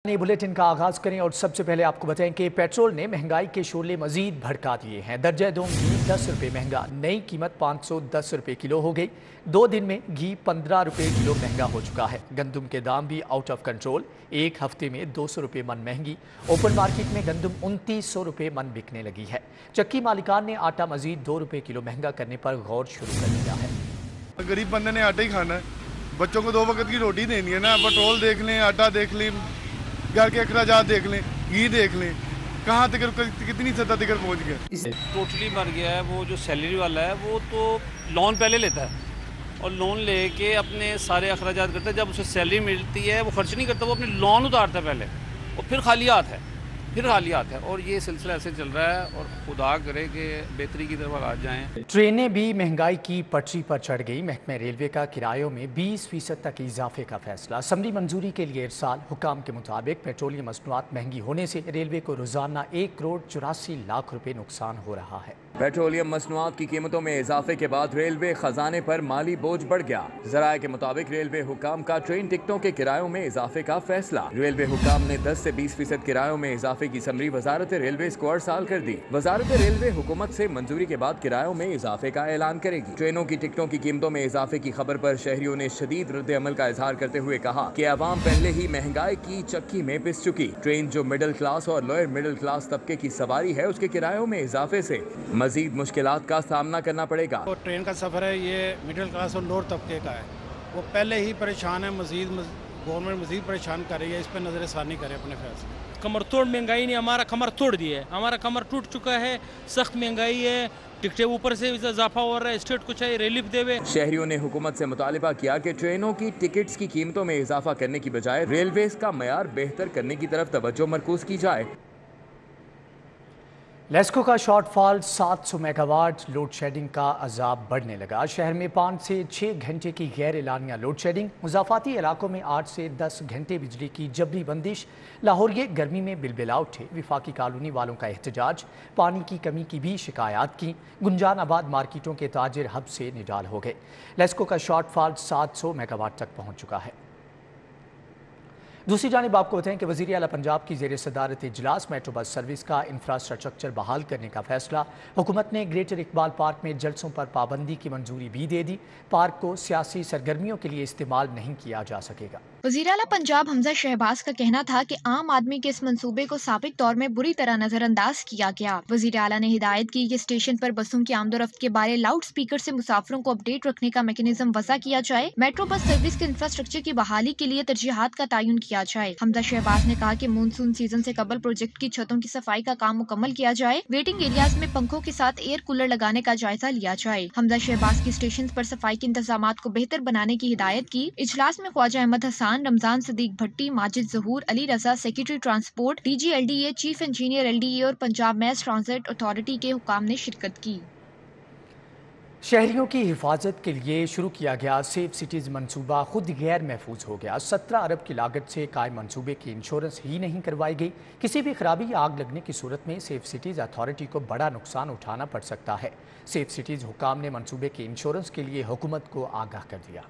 नए बुलेटिन का आगाज करें और सबसे पहले आपको बताएं कि पेट्रोल ने महंगाई के शोले मजीद भड़का दिए हैं। दर्जा दो घी 10 रुपये महंगा, नई कीमत 510 रुपये किलो हो गई। 2 दिन में घी 15 रुपये किलो महंगा हो चुका है। गंदम के दाम भी आउट ऑफ कंट्रोल, एक हफ्ते में 200 रुपये मन महंगी। ओपन मार्केट में गंदम 2900 रुपये मन बिकने लगी है। चक्की मालिकान ने आटा मजीद 2 रुपये किलो महंगा करने पर गौर शुरू कर दिया है। गरीब बंदे ने आटा ही खाना है, बच्चों को 2 वक्त की रोटी देनी है ना। पेट्रोल देख लें, आटा देख लें, घर के अखराजात देख लें, घी देख लें, कहाँ तक कितनी सतह तक पहुँच गया। टोटली मर गया है। वो जो सैलरी वाला है वो तो लोन पहले लेता है और लोन लेके अपने सारे अखराजात करता है। जब उसे सैलरी मिलती है वो खर्च नहीं करता, वो अपने लोन उतारता है पहले और फिर खाली हाथ है और ये सिलसिला ऐसे चल रहा है और खुदा करे कि बेहतरी की तरफ आ जाएं। ट्रेनें भी महंगाई की पटरी पर चढ़ गई। महकमे रेलवे का किरायों में 20% तक इजाफे का फैसला। असम्बली मंजूरी के लिए इरसाल। हुकाम के मुताबिक पेट्रोलियम मसनूआत महंगी होने से रेलवे को रोजाना 1 करोड़ 84 लाख रुपए नुकसान हो रहा है। पेट्रोलियम मसनूआत की कीमतों में इजाफे के बाद रेलवे खजाने पर माली बोझ बढ़ गया। ज़राए के मुताबिक रेलवे हुकाम का ट्रेन टिकटों के किरायों में इजाफे का फैसला। रेलवे हुकाम ने 10 से 20% किरायों में इजाफे की समरी वजारत रेलवे को अरसाल कर दी। वजारत रेलवे हुकूमत से मंजूरी के बाद किरायों में इजाफे का ऐलान करेगी। ट्रेनों की टिकटों की कीमतों में इजाफे की खबर पर शहरियों ने शदीद रद्द अमल का इजहार करते हुए कहा कि अवाम पहले ही महंगाई की चक्की में पिस चुकी। ट्रेन जो मिडिल क्लास और लोअर मिडिल क्लास तबके की सवारी है, उसके किरायों में इजाफे से मजीद मुश्किलात का सामना करना पड़ेगा। तो ट्रेन का सफर है, ये मिडिल क्लास और लोअर तबके का है, वो पहले ही परेशान है। गवर्नमेंट मजीद परेशान कर रही है, इस पर नजरसानी करे अपने फैसले। कमर तोड़ महंगाई ने हमारा कमर तोड़ दिया है, हमारा कमर टूट चुका है। सख्त महंगाई है, टिकटें ऊपर से इजाफा हो रहा है, स्टेट को चाहिए रिलीफ देवे। शहरियों ने हुकूमत से मुतालिबा किया कि ट्रेनों की टिकट्स की कीमतों में इजाफा करने की बजाय रेलवे का मयार बेहतर करने की तरफ तवज्जो मरकूज की जाए। लेस्को का शॉर्टफॉल 700 मेगावाट। लोड शेडिंग का अजाब बढ़ने लगा। शहर में 5 से 6 घंटे की गैर एलानिया लोड शेडिंग। मुजाफाती इलाकों में 8 से 10 घंटे बिजली की जबरी बंदिश। लाहौरिये गर्मी में बिलबिला उठे। विफाकी कॉलोनी वालों का एहतजाज। पानी की कमी की भी शिकायत की। गुंजान आबाद मार्केटों के ताजिर हब से निडाल हो गए। लेस्को का शॉर्टफॉल 700 मेगावाट तक पहुँच चुका है। दूसरी जानिब आपको बताएं कि वज़ीर आला पंजाब की ज़ेर सदारत इजलास मेट्रो बस सर्विस का इंफ्रास्ट्रक्चर बहाल करने का फैसला। हुकूमत ने ग्रेटर इकबाल पार्क में जलसों पर पाबंदी की मंजूरी भी दे दी। पार्क को सियासी सरगर्मियों के लिए इस्तेमाल नहीं किया जा सकेगा। वज़ीर आला पंजाब हमजा शहबाज का कहना था कि आम आदमी के इस मंसूबे को साबिक तौर में बुरी तरह नजरअंदाज किया गया। वज़ीर आला ने हिदायत की कि स्टेशन पर बसों की आमदोरफ्त के बारे लाउड स्पीकर से मुसाफिरों को अपडेट रखने का मैकेनिज्म वज़ा किया जाए। मेट्रो बस सर्विस के इंफ्रास्ट्रक्चर की बहाली के लिए तरजीहात का तयन किया जाए। हमजा शहबाज ने कहा कि मानसून सीजन से कबल प्रोजेक्ट की छतों की सफाई का काम मुकम्मल किया जाए। वेटिंग एरियाज में पंखों के साथ एयर कूलर लगाने का जायजा लिया जाए। हमजा शहबाज की स्टेशन पर सफाई के इंतजामात को बेहतर बनाने की हिदायत की। इजलास में Khawaja Ahmad Hassan, Ramzan Sadiq Bhatti, Majid Zahoor, Ali Raza, secretary transport, DG LDA, chief engineer LDA और पंजाब मैस ट्रांजिट अथॉरिटी के हुकाम ने शिरकत की। शहरियों की हिफाजत के लिए शुरू किया गया सेफ सिटीज़ मंसूबा खुद गैर महफूज हो गया। 17 अरब की लागत से कायम मंसूबे की इंश्योरेंस ही नहीं करवाई गई। किसी भी खराबी या आग लगने की सूरत में सेफ सिटीज़ अथॉरिटी को बड़ा नुकसान उठाना पड़ सकता है। सेफ सिटीज़ हुकाम ने मंसूबे के इंश्योरेंस के लिए हुकूमत को आगाह कर दिया।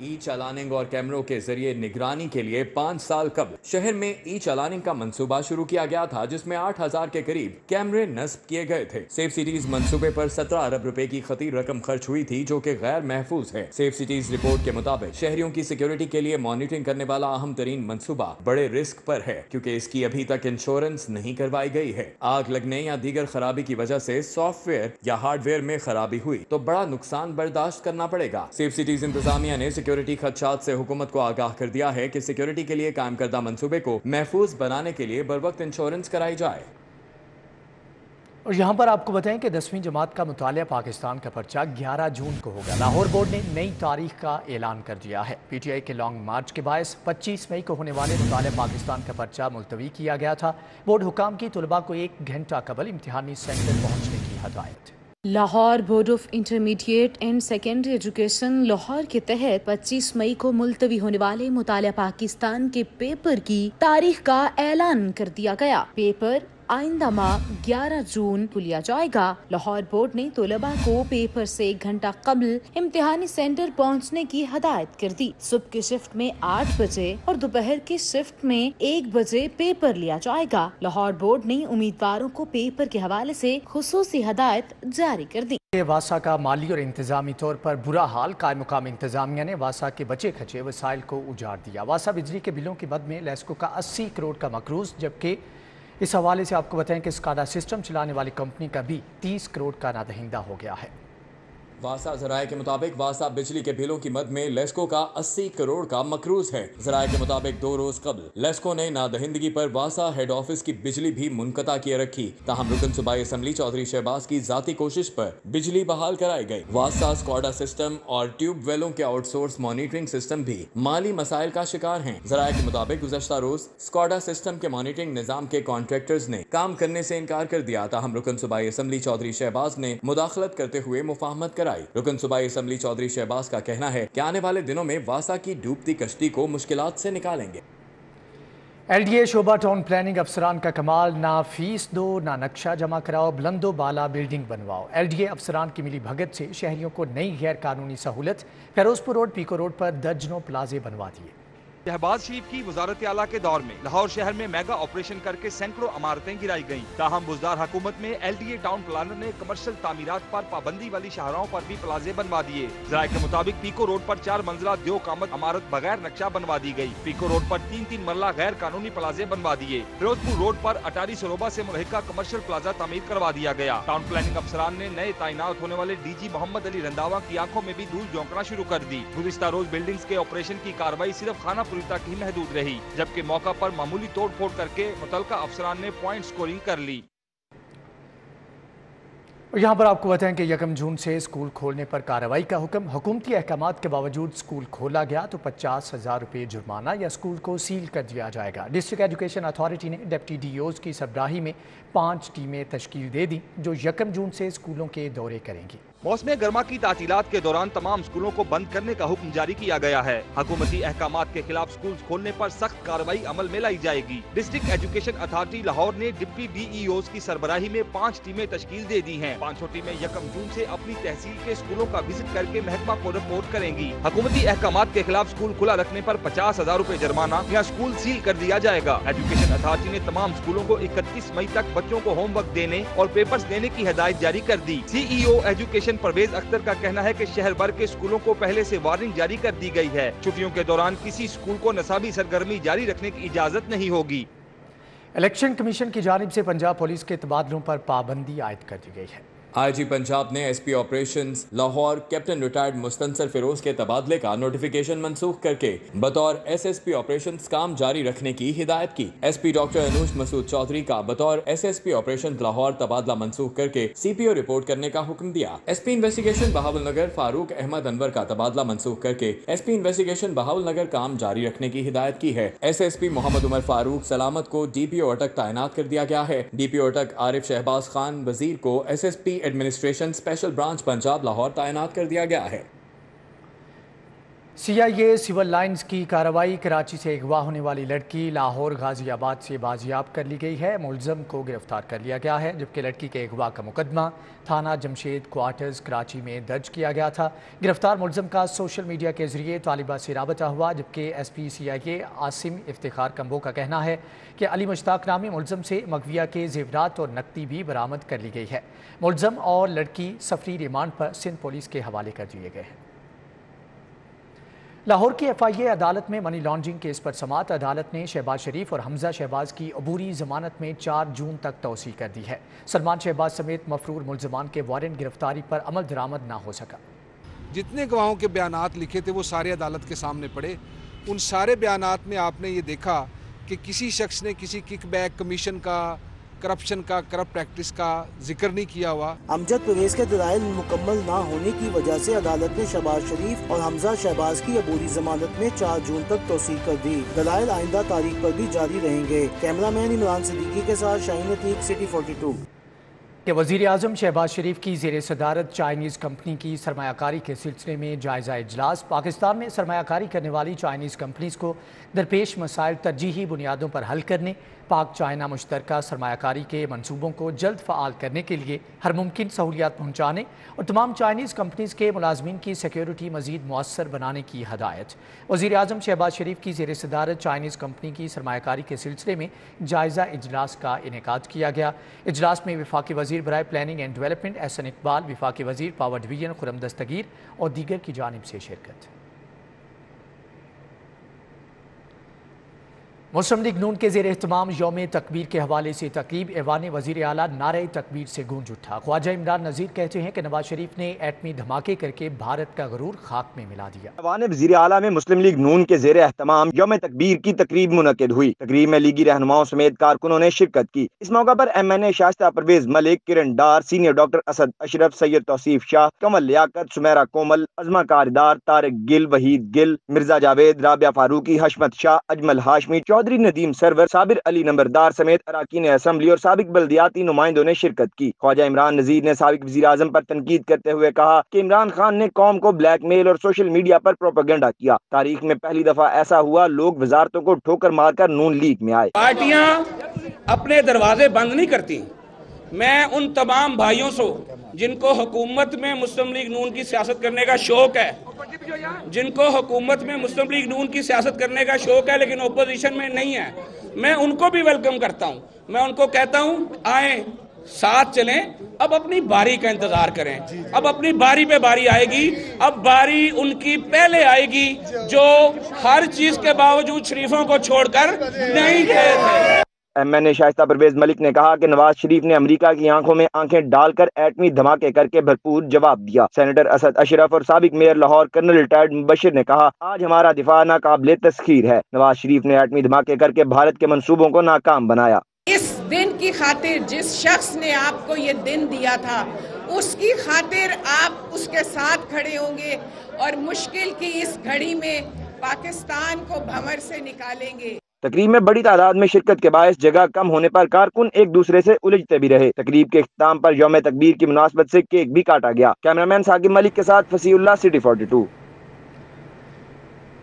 ई चालानिंग और कैमरों के जरिए निगरानी के लिए 5 साल कबल शहर में ई चालानिंग का मंसूबा शुरू किया गया था, जिसमें 8000 के करीब कैमरे नस्ब किए गए थे। सेफ सिटीज मंसूबे पर 17 अरब रुपए की खतीर रकम खर्च हुई थी, जो कि गैर महफूज है। सेफ सिटीज रिपोर्ट के मुताबिक शहरियों की सिक्योरिटी के लिए मॉनिटरिंग करने वाला अहम तरीन मंसूबा बड़े रिस्क पर है, क्योंकि इसकी अभी तक इंश्योरेंस नहीं करवाई गई है। आग लगने या दीगर खराबी की वजह से सॉफ्टवेयर या हार्डवेयर में खराबी हुई तो बड़ा नुकसान बर्दाश्त करना पड़ेगा। सेफ सिटीज इंतजामिया ने सिक्योरिटी खदशात से हुकूमत को आगाह कर दिया है कि सिक्योरिटी के लिए कायम करदा मंसूबे को महफूज बनाने के लिए बरवक्त इंश्योरेंस कराई जाए। और यहाँ पर आपको बताएं कि 10वीं जमात का मुतालिया पाकिस्तान का पर्चा 11 जून को होगा। लाहौर बोर्ड ने नई तारीख का ऐलान कर दिया है। PTI के लॉन्ग मार्च के बायस 25 मई को होने वाले मुतालिया पाकिस्तान का पर्चा मुलतवी किया गया था। बोर्ड हुकाम की तुलबा को 1 घंटा कबल इम्तिहानी सेंटर पहुँचने की हदायत। Lahore board of intermediate and secondary education Lahore के तहत 25 मई को मुलतवी होने वाले मुतालिया पाकिस्तान के पेपर की तारीख का ऐलान कर दिया गया। पेपर आइंदा माह 11 जून को लिया जाएगा। लाहौर बोर्ड ने तलबा को पेपर से 1 घंटा कबल इम्तिहानी सेंटर पहुंचने की हदायत कर दी। सुबह की शिफ्ट में 8 बजे और दोपहर की शिफ्ट में 1 बजे पेपर लिया जाएगा। लाहौर बोर्ड ने उम्मीदवारों को पेपर के हवाले से खुसूसी हदायत जारी कर दी। वासा का माली और इंतजामी तौर पर बुरा हाल, कायम मुकाम इंतजामिया ने वासा के बचे खचे वसाइल को उजाड़ दिया। वासा बिजली के बिलों की मद में लेस्को का 80 करोड़ का मकरूज, जबकि इस हवाले से आपको बताएं कि स्काडा सिस्टम चलाने वाली कंपनी का भी 30 करोड़ का नादहिंदा हो गया है। वासा जराये के मुताबिक वासा बिजली के बिलों की मद में लेस्को का 80 करोड़ का मकरूज है। जराये के मुताबिक 2 रोज कबल लेस्को ने नादहिंदगी पर वासा हेड ऑफिस की बिजली भी मुनक़ता किए रखी। ताहम रुकन सूबाई असम्बली चौधरी शहबाज की जाती कोशिश पर बिजली बहाल कराई गई। वासा स्कॉडा सिस्टम और ट्यूब वेलों के आउटसोर्स मॉनिटरिंग सिस्टम भी माली मसाइल का शिकार हैं। जराये के मुताबिक गुज़श्ता रोज स्कॉडा सिस्टम के मॉनिटरिंग निजाम के कॉन्ट्रैक्टर्स ने काम करने से इनकार कर दिया। ताहम रुकन सूबाई असम्बली चौधरी शहबाज ने मुदाखलत करते हुए मुफाहमत कराई। रुकन सूबाई असम्बली चौधरी शहबाज का कहना है कि आने वाले दिनों में वासा की डूबती कश्ती को मुश्किलात से निकालेंगे। LDA शोबा टाउन प्लानिंग अफसरान का कमाल, ना फीस दो ना नक्शा जमा कराओ, बुलंदो बाला बिल्डिंग बनवाओ। LDA अफसरान की मिली भगत से शहरियों को नई गैर कानूनी सहूलत, फिरोजपुर रोड पीको रोड पर दर्जनों प्लाजे बनवा दिए। शहबाज शरीफ की वजारत आला के दौर में लाहौर शहर में मेगा ऑपरेशन करके सैकड़ों इमारतें गिराई गईं। ताहम बुजदार हुकूमत में LDA टाउन प्लानर ने कमर्शियल तामीरात पर पाबंदी वाली शाहराहों पर भी प्लाजे बनवा दिए। जराये के मुताबिक पीको रोड पर 4 मंजिला दो कामत इमारत बगैर नक्शा बनवा दी गई। पीको रोड पर 3-3 मरला गैर कानूनी प्लाजे बनवा दिए। फिरोजपुर रोड पर अटारी सरोबा से मुल्हिका कमर्शियल प्लाजा तामीर करवा दिया गया। टाउन प्लानिंग अफसरान ने नए तैनात होने वाले DG मोहम्मद अली रंधावा की आंखों में भी धूल झोंकना शुरू कर दी। गुज़िश्ता रोज बिल्डिंग्स के ऑपरेशन की कार्रवाई सिर्फ खाना पुरी तक ही महदूद रही, जबकि मौका पर मामूली तोड़ फोड़ करके मुतलका अफसरान ने पॉइंट स्कोरिंग कर ली। यहाँ पर आपको बताएं कि 1 जून से स्कूल खोलने पर कार्रवाई का हुक्म। हुकूमती अहकामात के बावजूद स्कूल खोला गया तो 50,000 रुपये जुर्माना या स्कूल को सील कर दिया जाएगा। डिस्ट्रिक्ट एजुकेशन अथॉरिटी ने डिप्टी DOs की सरबराही में 5 टीमें तश्कील दे दी, जो 1 जून से स्कूलों के दौरे करेंगी। मौसम गर्मा की तातीलात के दौरान तमाम स्कूलों को बंद करने का हुक्म जारी किया गया है। हुकूमती अहकामात के खिलाफ स्कूल खोलने पर सख्त कार्रवाई अमल में लाई जाएगी। डिस्ट्रिक्ट एजुकेशन अथॉरिटी लाहौर ने डिप्टी DEOs की सरबराही में 5 टीमें तश्कील दे दी हैं। 5 टीमें 1 जून से अपनी तहसील के स्कूलों का विजिट करके महकमा को रिपोर्ट करेंगी। हुकूमती अहकामात के खिलाफ स्कूल खुला रखने पर 50,000 रुपए जुर्माना या स्कूल सील कर दिया जाएगा। एजुकेशन अथॉरिटी ने तमाम स्कूलों को 31 मई तक बच्चों को होमवर्क देने और पेपर्स देने की हिदायत जारी कर दी। CEO एजुकेशन परवेज अख्तर का कहना है कि शहर भर के स्कूलों को पहले से वार्निंग जारी कर दी गई है। छुट्टियों के दौरान किसी स्कूल को निसाबी सरगर्मी जारी रखने की इजाजत नहीं होगी। इलेक्शन कमीशन की जानिब से पंजाब पुलिस के तबादलों पर पाबंदी आयद कर दी गई है। IG पंजाब ने SP operations Lahore captain retired Mustansar Feroz के तबादले का नोटिफिकेशन मनसूख करके बतौर SSP ऑपरेशंस काम जारी रखने की हिदायत की। SP डॉक्टर अनूश मसूद चौधरी का बतौर SSP ऑपरेशंस लाहौर तबादला मनसूख करके CPO रिपोर्ट करने का हुक्म दिया। SP इन्वेस्टिगेशन बहावल नगर फारूक अहमद अनवर का तबादला मनसूख करके SP इन्वेस्टिगेशन बहावल नगर काम जारी रखने की हिदायत की है। SSP मोहम्मद उमर फारूक सलामत को DPO अटक तैनात कर दिया गया है। DPO अटक आरिफ शहबाज खान वजीर को SSP administration special branch Punjab Lahore तैनात कर दिया गया है। CIA सिविल लाइंस की कार्रवाई, कराची से अगवा होने वाली लड़की लाहौर गाजियाबाद से बाजियाब कर ली गई है। मुलजम को गिरफ्तार कर लिया गया है, जबकि लड़की के अगवा का मुकदमा थाना जमशेद क्वार्टर्स कराची में दर्ज किया गया था। गिरफ्तार मुलजम का सोशल मीडिया के जरिए तालिबा से राबता हुआ, जबकि SP CIA Asim Iftikhar combo का कहना है कि अली मुश्ताक नामी मुलजम से मगविया के जेवरात और नकदी भी बरामद कर ली गई है। मुलजम और लड़की सफरी रिमांड पर सिंध पुलिस के हवाले कर दिए गए हैं। लाहौर की FIA अदालत में मनी लॉन्ड्रिंग केस पर समाअत। अदालत ने शहबाज शरीफ और हमजा शहबाज की अबूरी जमानत में 4 जून तक तौसी कर दी है। सलमान शहबाज समेत मफरूर मुलजमान के वारंट गिरफ्तारी पर अमल दरामद ना हो सका। जितने गवाहों के बयानात लिखे थे वो सारे अदालत के सामने पड़े। उन सारे बयानात में आपने ये देखा कि किसी शख्स ने किसी किकबैक, कमीशन का, करप्शन का, करप्ट प्रैक्टिस का जिक्र नहीं किया हुआ। अमजद परवेज के दलाइल मुकम्मल ना होने की वजह से अदालत ने शहबाज शरीफ और हमजा शहबाज की अबूरी जमानत में 4 जून तक तौसील कर दी। दलाइल आइंदा तारीख पर भी जारी रहेंगे। कैमरामैन इमरान सिद्दीकी के साथ शाहीन अतीक, सिटी 42। کہ وزیر اعظم شہباز شریف کی زیر صدارت چائنیز کمپنی کی سرمایہ کاری کے سلسلے میں جائزہ اجلاس۔ پاکستان میں سرمایہ کاری کرنے والی چائنیز کمپنیز کو درپیش مسائل ترجیحی بنیادوں پر حل کرنے، پاک چائنا مشترکہ سرمایہ کاری کے منصوبوں کو جلد فعال کرنے کے لیے ہر ممکن سہولیات پہنچانے اور تمام چائنیز کمپنیز کے ملازمین کی سیکیورٹی مزید مؤثر بنانے کی ہدایت۔ وزیر اعظم شہباز شریف کی زیر صدارت چائنیز کمپنی کی سرمایہ کاری کے سلسلے میں جائزہ اجلاس کا انعقاد کیا گیا۔ اجلاس میں وفاقی وزیر برائے planning and development Ahsan Iqbal, وفاقی وزیر پاور ڈویژن خرم دستگیر اور دیگر کی جانب سے شرکت۔ مسلم لیگ نون کے زیر اہتمام یوم تکبیر کے حوالے سے تقریب ایوان وزیر اعلیٰ نعرہ تکبیر سے گونج اٹھا۔ خواجہ عمران نذیر کہتے ہیں کہ نواز شریف نے ایٹمی دھماکے کر کے بھارت کا غرور خاک میں ملا دیا۔ ایوان وزیر اعلیٰ میں مسلم لیگ نون کے زیر اہتمام یوم تکبیر کی تقریب منعقد ہوئی۔ تقریب میں لیگی رہنماؤں سمیت کارکنوں نے شرکت کی۔ اس موقع پر MNA شائستہ پرویز ملک، کرن ڈار، سینئر ڈاکٹر اسد اشرف، سید توصیف شاہ، کمل لیاقت، سمیرہ کومل، عظمہ کاردار، طارق گل، وحید گل، مرزا جاوید، رابعہ فاروقی، حشمت شاہ، اجمل ہاشمی، چودھری ندیم سرور، صابر علی نمبردار سمیت اراکین اسمبلی اور سابق بلدیاتی نمائندوں نے شرکت کی۔ خواجہ عمران نذیر نے سابق وزیر اعظم پر تنقید کرتے ہوئے کہا کہ عمران خان نے قوم کو بلیک میل اور سوشل میڈیا پر پروپیگنڈا کیا۔ تاریخ میں پہلی دفعہ ایسا ہوا لوگ وزارتوں کو ٹھوکر مار کر نون لیگ میں آئے۔ پارٹیاں اپنے دروازے بند نہیں کرتی۔ میں ان تمام بھائیوں سے جن کو حکومت میں مسلم لیگ نون کی سیاست کرنے کا شوق ہے، کی سیاست کرنے کا شوق ہے لیکن اپوزیشن میں نہیں ہے، میں ان کو بھی ویلکم کرتا ہوں۔ میں ان کو کہتا ہوں آئیں، ساتھ چلیں، اب اپنی باری کا انتظار کریں۔ اب اپنی باری پہ باری آئے گی، اب باری ان کی پہلے آئے گی جو ہر چیز کے باوجود شریفوں کو چھوڑ کر نہیں گئے تھے۔ MNA شائستہ پرویز ملک نے کہا کہ نواز شریف نے امریکہ کی آنکھوں میں آنکھیں ڈال کر ایٹمی دھماکے کر کے بھرپور جواب دیا۔ سینیٹر اسد اشرف اور سابق میئر لاہور کرنل ریٹائرڈ مبشر نے کہا آج ہمارا دفاع ناقابل تسخیر ہے۔ نواز شریف نے ایٹمی دھماکے کر کے بھارت کے منصوبوں کو ناکام بنایا۔ اس دن کی خاطر جس شخص نے آپ کو یہ دن دیا تھا اس کی خاطر آپ اس کے ساتھ کھڑے ہوں گے اور مشکل کی اس گھڑی میں پاکستان کو بھنور سے نکالیں گے۔ تقریب میں بڑی تعداد میں شرکت کے باعث جگہ کم ہونے پر کارکن ایک دوسرے سے الجھتے بھی رہے۔ تقریب کے اختتام پر یوم تکبیر کی مناسبت سے کیک بھی کاٹا گیا۔ کیمرامین ثاقب ملک کے ساتھ فصیح اللہ، سٹی 42۔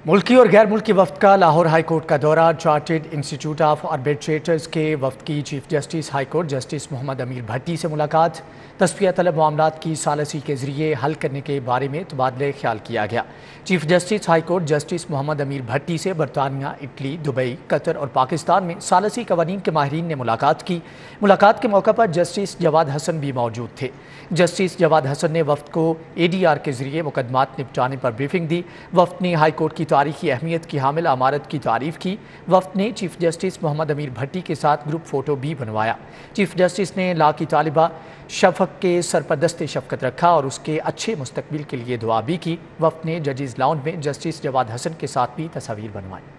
ملکی اور غیر ملکی وفد کا لاہور ہائی کورٹ کا دورہ۔ چارٹرڈ انسٹیٹیوٹ آف آربیٹریٹرز کے وفد کی chief justice high court justice Muhammad Amir Bhatti سے ملاقات۔ تصفیہ طلب معاملات کی ثالثی کے ذریعے حل کرنے کے بارے میں تبادلہ خیال کیا گیا۔ Chief justice high court justice Muhammad Amir Bhatti سے برطانیہ، اٹلی، دبئی، قطر اور پاکستان میں ثالثی قوانین کے ماہرین نے ملاقات کی۔ ملاقات کے موقع پر جسٹس جواد حسن بھی موجود تھے۔ جسٹس جواد حسن نے وفد کو ADR کے ذریعے مقدمات نپٹانے پر بریفنگ دی۔ وفد نے ہائی کورٹ کی تاریخی اہمیت کی حامل عمارت کی تعریف کی۔ وفد نے چیف جسٹس محمد امیر بھٹی کے ساتھ گروپ فوٹو بھی بنوایا۔ چیف جسٹس نے لا کی طالبہ شفق کے سر پر دست شفقت رکھا اور اس کے اچھے مستقبل کے لیے دعا بھی کی۔ وفد نے ججز لاؤنج میں جسٹس جواد حسن کے ساتھ بھی تصاویر بنوائی۔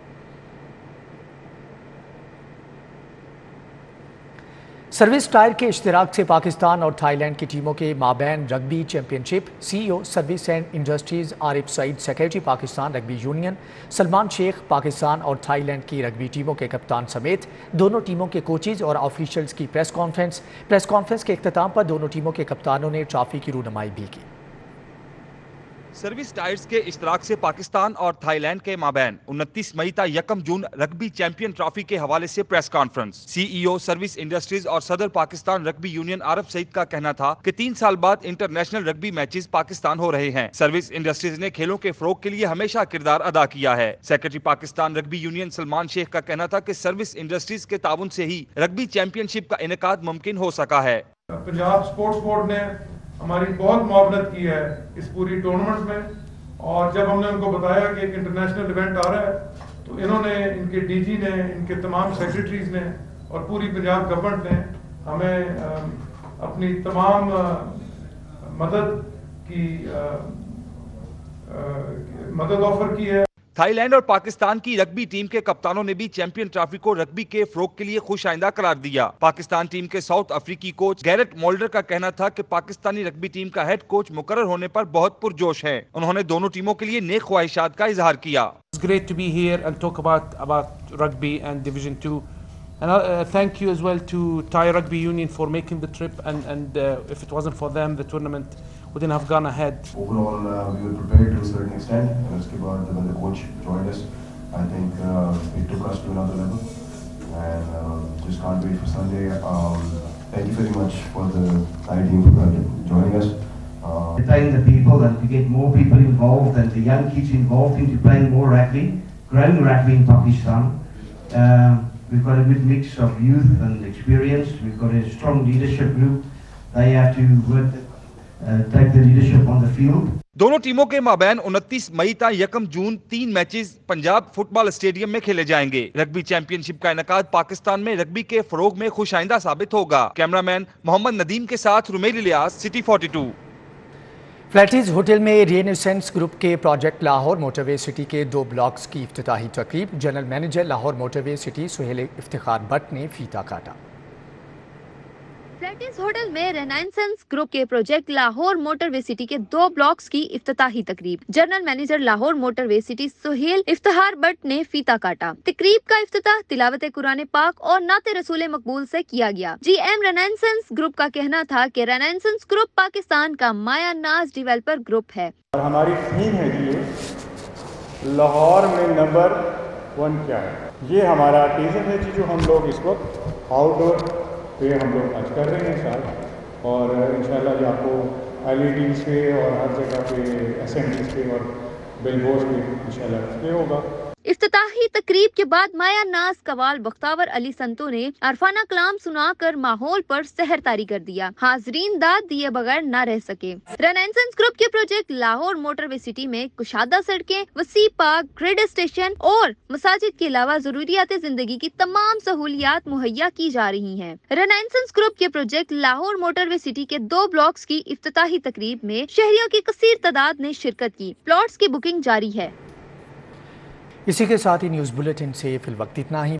سروس ٹائر کے اشتراک سے پاکستان اور تھائی لینڈ کی ٹیموں کے مابین rugby champion ship. CEO service and industries Arif Saeed, secretary Pakistan rugby union Salman شیخ، پاکستان اور تھائی لینڈ کی رگبی ٹیموں کے کپتان سمیت دونوں ٹیموں کے کوچز اور آفیشلز کی پریس کانفرنس کے اختتام پر دونوں ٹیموں کے کپتانوں نے ٹرافی کی رونمائی بھی کی۔ سروس ٹائرز کے اشتراک سے پاکستان اور تھائی لینڈ کے مابین 29 مئی تا 1 جون رگبی چیمپئن ٹرافی کے حوالے سے press conference. CEO service industries اور صدر پاکستان رگبی یونین عارف سعید کا کہنا تھا کہ 3 سال بعد انٹرنیشنل رگبی میچز پاکستان ہو رہے ہیں۔ سروس انڈسٹریز نے کھیلوں کے فروغ کے لیے ہمیشہ کردار ادا کیا ہے۔ Secretary Pakistan rugby union Salman شیخ کا کہنا تھا کہ سروس انڈسٹریز کے تعاون سے ہی رگبی چیمپئن شپ کا انعقاد ممکن ہو سکا ہے۔ پنجاب سپورٹس بورڈ نے ہماری بہت معاونت کی ہے اس پوری ٹورنامنٹ میں، اور جب ہم نے ان کو بتایا کہ ایک انٹرنیشنل ایونٹ آ رہا ہے تو انہوں نے، ان کے DG نے، ان کے تمام سیکریٹریز نے اور پوری پنجاب گورنمنٹ نے ہمیں اپنی تمام مدد آفر کی ہے۔ تھائی لینڈ اور پاکستان کی رگبی ٹیم کے کپتانوں نے بھی چیمپئن ٹرافی کو رگبی کے فروغ کے لیے خوش آئندہ قرار دیا۔ پاکستان ٹیم کے ساؤتھ افریقی کوچ گیرٹ مولڈر کا کہنا تھا کہ پاکستانی رگبی ٹیم کا ہیڈ کوچ مقرر ہونے پر بہت پرجوش ہے۔ انہوں نے دونوں ٹیموں کے لیے نیک خواہشات کا اظہار کیا۔ It's great to be here and talk about rugby and Division 2 And thank you as well to Thai Rugby Union for making the trip, and if it wasn't for them, the tournament wouldn't have gone ahead. Overall, we were prepared to a certain extent, and uske baad when the coach joined us, I think it took us to another level, and just can't wait for Sunday. Thank you very much for the Thai team for joining us. Retain the people and to get more people involved and the young kids involved into playing more rugby, growing rugby in Pakistan. We've got a good mix of youth and experience. We've got a strong leadership group. They have to work, take the leadership on the field. दोनों टीमों के माबैन 29 मई ता 1 जून 3 matches Punjab football stadium में खेले जाएंगे। Rugby championship का इनेकाद पाकिस्तान में rugby के फरोग में खुशाइंदा साबित होगा। कैमरामैन मोहम्मद नदीम के साथ Rumail Ilyas, city 42। Flatties hotel में रेनेसेंस ग्रुप के प्रोजेक्ट लाहौर मोटरवे सिटी के 2 ब्लॉक्स की इफ्तिताही तकरीब। General manager Lahore motorway city Sohail Iftikhar Bhatt ने फीता काटा। फ्लैटीज होटल में रेनेसेंस ग्रुप के प्रोजेक्ट लाहौर मोटरवे सिटी के 2 ब्लॉक्स की इफ्तिताही तकरीब। General manager Lahore motorway city Sohail Iftikhar Bhatt ने फीता काटा। तकरीब का इफ्तिताह तिलावत कुरान पाक और नाते रसूल मकबूल से किया गया। GM रेनेसेंस ग्रुप का कहना था कि रेनेसेंस ग्रुप पाकिस्तान का माया नाज डेवलपर ग्रुप है। और हमारी थीम है जी लाहौर में नंबर 1 क्या है, ये हमारा टीजर है जी, जो हम लोग इस वक्त आउटडोर पे हम लोग आज कर रहे हैं साथ, और इंशाल्लाह जो आपको LEDs पे और हर जगह पे असेंबलीज पे और बिलबोर्ड्स पे इंशाल्लाह डिस्प्ले होगा। इफ्तिताही तकरीब के बाद माया नाज कवाल बख्तावर अली संतो ने अरफाना कलाम सुनाकर माहौल पर सहर तारी कर दिया। हाजरीन दाद दिए बगैर न रह सके। रेनेसेंस ग्रुप के प्रोजेक्ट लाहौर मोटरवे सिटी में कुशादा सड़कें, वसी पार्क, ग्रेड स्टेशन और मसाजिद के अलावा जरूरियात जिंदगी की तमाम सहूलियात मुहैया की जा रही हैं। रेनेसेंस ग्रुप के प्रोजेक्ट लाहौर मोटरवे सिटी के 2 ब्लॉक्स की इफ्तिताही तकरीब में शहरियों की कसीर तादाद ने शिरकत की। प्लॉट्स की बुकिंग जारी है। इसी के साथ ही न्यूज़ बुलेटिन से फिलवक्त इतना ही।